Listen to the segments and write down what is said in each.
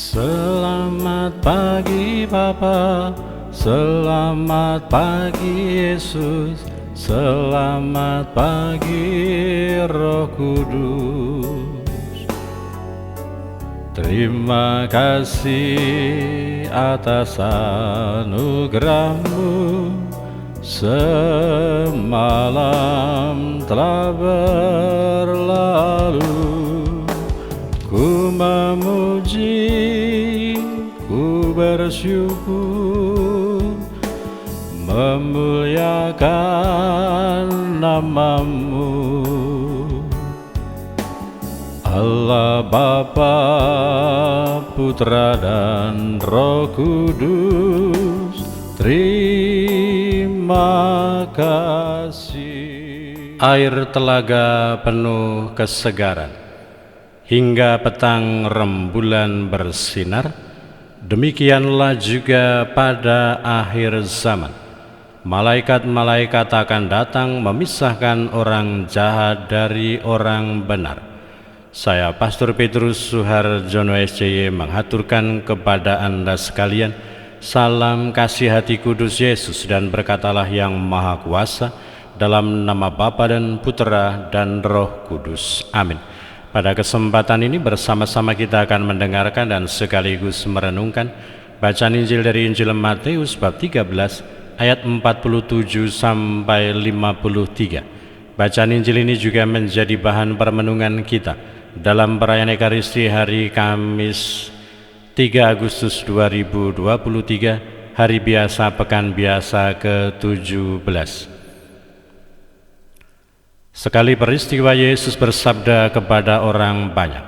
Selamat pagi Bapa, selamat pagi Yesus, selamat pagi Roh Kudus. Terima kasih atas anugerah-Mu, semalam telah berlalu. Ku memuji, ku bersyukur, memuliakan nama-Mu. Allah Bapa, Putra dan Roh Kudus, terima kasih. Air telaga penuh kesegaran, hingga petang rembulan bersinar, demikianlah juga pada akhir zaman. Malaikat-malaikat akan datang memisahkan orang jahat dari orang benar. Saya Pastor Petrus Suharjono SCY menghaturkan kepada Anda sekalian salam kasih hati kudus Yesus, dan berkatalah yang Maha Kuasa, dalam nama Bapa dan Putra dan Roh Kudus. Amin. Pada kesempatan ini bersama-sama kita akan mendengarkan dan sekaligus merenungkan bacaan Injil dari Injil Matius bab 13 ayat 47 sampai 53. Bacaan Injil ini juga menjadi bahan permenungan kita dalam perayaan Ekaristi hari Kamis 3 Agustus 2023, hari biasa pekan biasa ke-17. Sekali peristiwa Yesus bersabda kepada orang banyak,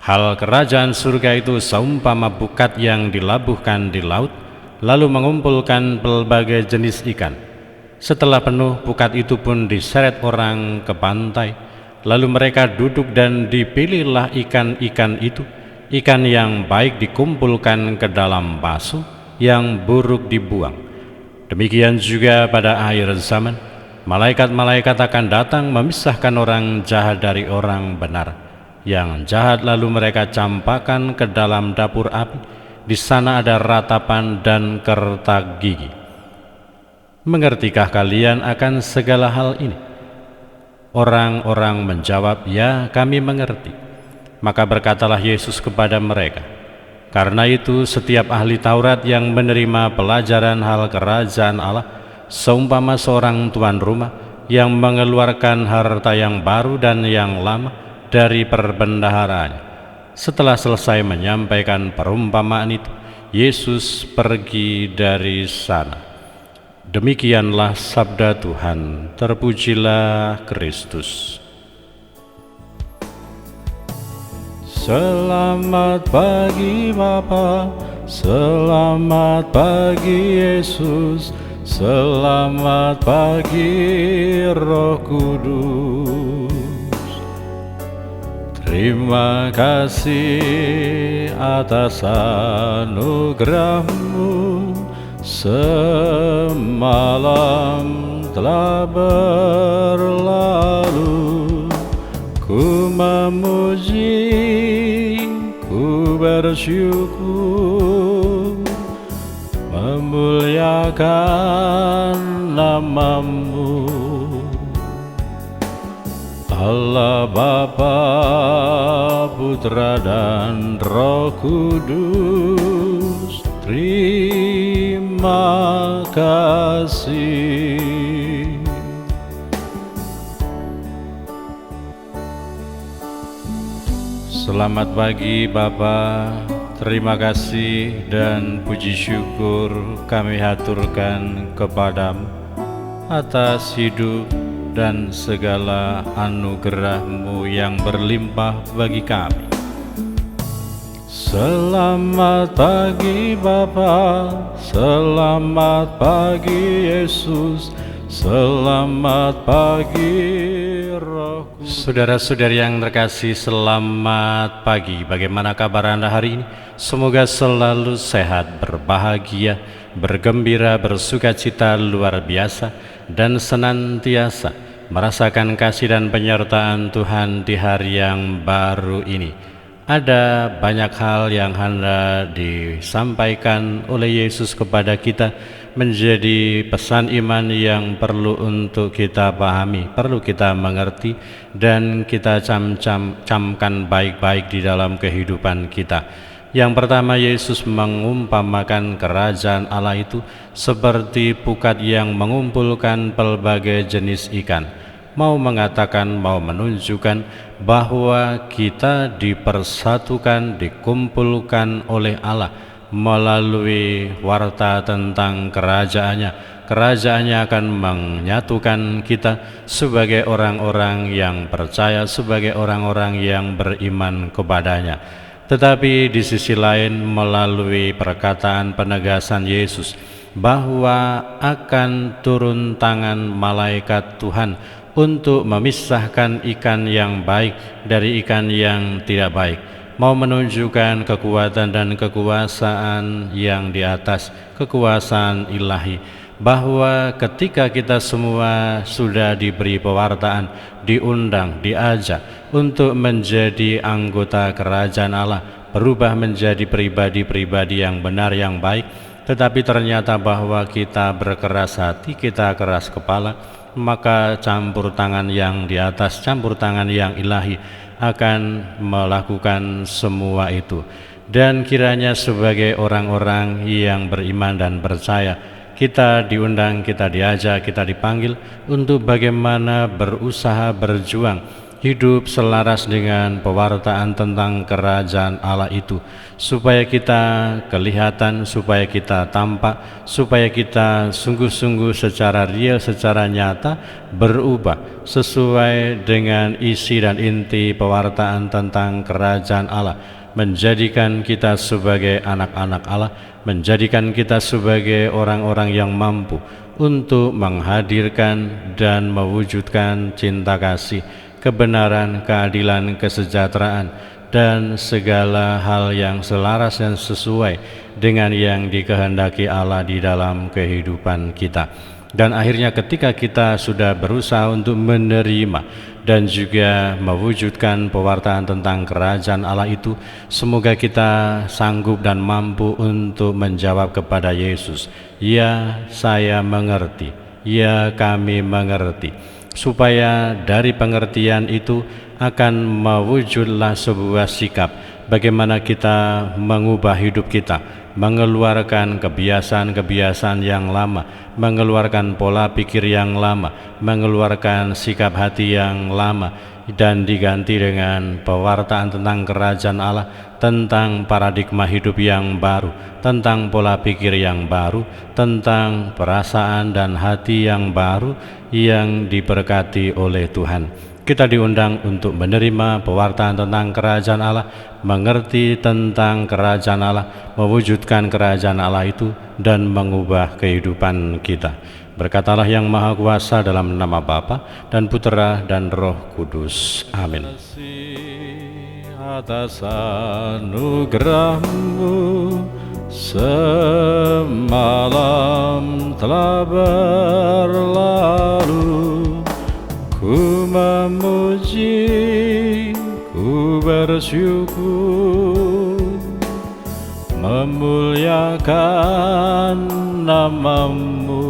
"Hal kerajaan surga itu seumpama bukat yang dilabuhkan di laut, lalu mengumpulkan pelbagai jenis ikan. Setelah penuh, bukat itu pun diseret orang ke pantai, lalu mereka duduk dan dipilihlah ikan-ikan itu. Ikan yang baik dikumpulkan ke dalam pasu, yang buruk dibuang. Demikian juga pada akhir zaman, malaikat-malaikat akan datang memisahkan orang jahat dari orang benar. Yang jahat lalu mereka campakkan ke dalam dapur api. Di sana ada ratapan dan kertak gigi. Mengertikah kalian akan segala hal ini?" Orang-orang menjawab, "Ya, kami mengerti." Maka berkatalah Yesus kepada mereka, "Karena itu setiap ahli Taurat yang menerima pelajaran hal kerajaan Allah seumpama seorang tuan rumah yang mengeluarkan harta yang baru dan yang lama dari perbendaharaannya. Setelah selesai menyampaikan perumpamaan itu, Yesus pergi dari sana." Demikianlah sabda Tuhan. Terpujilah Kristus. Selamat pagi Bapa, selamat pagi Yesus, selamat pagi Roh Kudus. Terima kasih atas anugerah-Mu, semalam telah berlalu. Ku memuji, ku bersyukur, memuliakan nama-Mu. Allah Bapa, Putra dan Roh Kudus, terima kasih. Selamat pagi Bapa, terima kasih dan puji syukur kami haturkan kepadamu atas hidup dan segala anugerah-Mu yang berlimpah bagi kami. Selamat pagi Bapa, selamat pagi Yesus, selamat pagi Roh Kudus. Saudara-saudari yang terkasih, selamat pagi. Bagaimana kabar Anda hari ini? Semoga selalu sehat, berbahagia, bergembira, bersukacita luar biasa, dan senantiasa merasakan kasih dan penyertaan Tuhan di hari yang baru ini. Ada banyak hal yang hendak disampaikan oleh Yesus kepada kita, menjadi pesan iman yang perlu untuk kita pahami, perlu kita mengerti, dan kita camkan baik-baik di dalam kehidupan kita. Yang pertama, Yesus mengumpamakan kerajaan Allah itu seperti pukat yang mengumpulkan pelbagai jenis ikan. Mau mengatakan, mau menunjukkan bahwa kita dipersatukan, dikumpulkan oleh Allah melalui warta tentang kerajaannya. Kerajaannya akan menyatukan kita sebagai orang-orang yang percaya, sebagai orang-orang yang beriman kepadanya. Tetapi di sisi lain, melalui perkataan penegasan Yesus bahwa akan turun tangan malaikat Tuhan untuk memisahkan ikan yang baik dari ikan yang tidak baik, mau menunjukkan kekuatan dan kekuasaan yang di atas, kekuasaan ilahi, bahwa ketika kita semua sudah diberi pewartaan, diundang, diajak untuk menjadi anggota kerajaan Allah, berubah menjadi pribadi-pribadi yang benar, yang baik, tetapi ternyata bahwa kita berkeras hati, kita keras kepala, maka campur tangan yang di atas, campur tangan yang ilahi akan melakukan semua itu. Dan kiranya sebagai orang-orang yang beriman dan percaya, kita diundang, kita diajak, kita dipanggil untuk bagaimana berusaha berjuang, hidup selaras dengan pewartaan tentang kerajaan Allah itu, supaya kita kelihatan, supaya kita tampak, supaya kita sungguh-sungguh secara real, secara nyata berubah sesuai dengan isi dan inti pewartaan tentang kerajaan Allah, menjadikan kita sebagai anak-anak Allah, menjadikan kita sebagai orang-orang yang mampu untuk menghadirkan dan mewujudkan cinta kasih, kebenaran, keadilan, kesejahteraan, dan segala hal yang selaras dan sesuai dengan yang dikehendaki Allah di dalam kehidupan kita. Dan akhirnya ketika kita sudah berusaha untuk menerima dan juga mewujudkan pewartaan tentang kerajaan Allah itu, semoga kita sanggup dan mampu untuk menjawab kepada Yesus, "Ya, saya mengerti. Ya, kami mengerti." Supaya dari pengertian itu akan mewujudlah sebuah sikap bagaimana kita mengubah hidup kita, mengeluarkan kebiasaan-kebiasaan yang lama, mengeluarkan pola pikir yang lama, mengeluarkan sikap hati yang lama, dan diganti dengan pewartaan tentang kerajaan Allah, tentang paradigma hidup yang baru, tentang pola pikir yang baru, tentang perasaan dan hati yang baru yang diberkati oleh Tuhan. Kita diundang untuk menerima pewartaan tentang kerajaan Allah, mengerti tentang kerajaan Allah, mewujudkan kerajaan Allah itu, dan mengubah kehidupan kita. Berkatalah yang Maha Kuasa dalam nama Bapa dan Putera dan Roh Kudus. Amin. Atas anugerah-Mu semalam telah berlalu, ku memuji, ku bersyukur, memuliakan nama-Mu,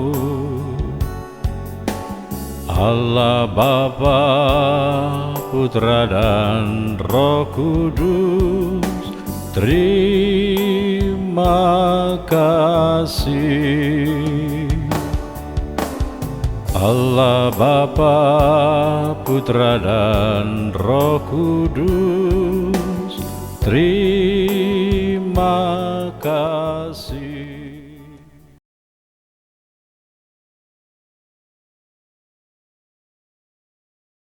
Allah Bapa, Putra dan Roh Kudus. Terima kasih. Allah Bapa, Putra dan Roh Kudus. Terima kasih.